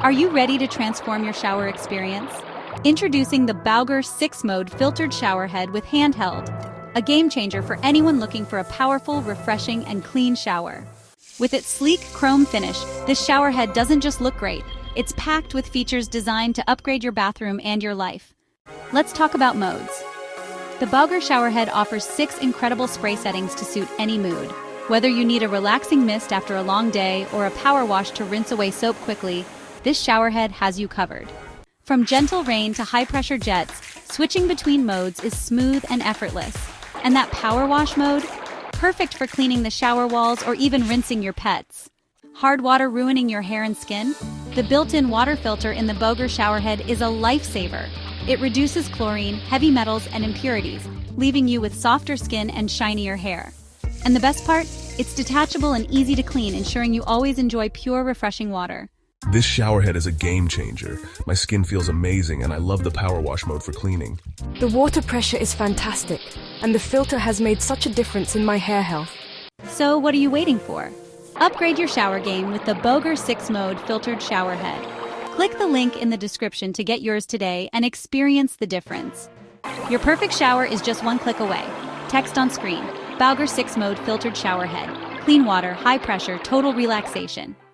Are you ready to transform your shower experience? Introducing the Bowger 6-mode filtered shower head with Handheld, a game changer for anyone looking for a powerful, refreshing, and clean shower. With its sleek chrome finish, this shower head doesn't just look great, it's packed with features designed to upgrade your bathroom and your life. Let's talk about modes. The Bowger showerhead offers 6 incredible spray settings to suit any mood. Whether you need a relaxing mist after a long day or a power wash to rinse away soap quickly, this showerhead has you covered. From gentle rain to high-pressure jets, switching between modes is smooth and effortless. And that power wash mode? Perfect for cleaning the shower walls or even rinsing your pets. Hard water ruining your hair and skin? The built-in water filter in the Bowger showerhead is a lifesaver. It reduces chlorine, heavy metals, and impurities, leaving you with softer skin and shinier hair. And the best part? It's detachable and easy to clean, ensuring you always enjoy pure, refreshing water. This showerhead is a game changer. My skin feels amazing and I love the power wash mode for cleaning. The water pressure is fantastic, and the filter has made such a difference in my hair health. So what are you waiting for? Upgrade your shower game with the Bowger 6-mode filtered shower head. Click the link in the description to get yours today and experience the difference. Your perfect shower is just one click away. Text on screen. Bowger 6-mode filtered shower head. Clean water, high pressure, total relaxation.